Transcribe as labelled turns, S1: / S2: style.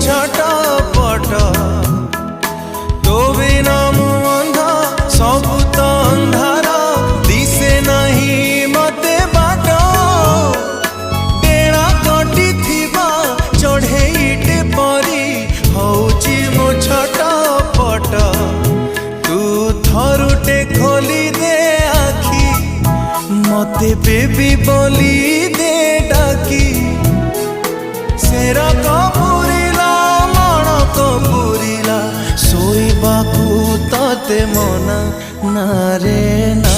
S1: छटपट तो बिना मु अंधा सबु तो अंधार दिसे नहीं मते बाट डेणा कटी थिबा चढ़ेईटे परी हौची मो छटपट तू थरुटे खोली दे आखी मते बेबी बोली दे डाकी सेरा कपूरिला मन कपूरिला सोईबाकू तते मना ना रे ना।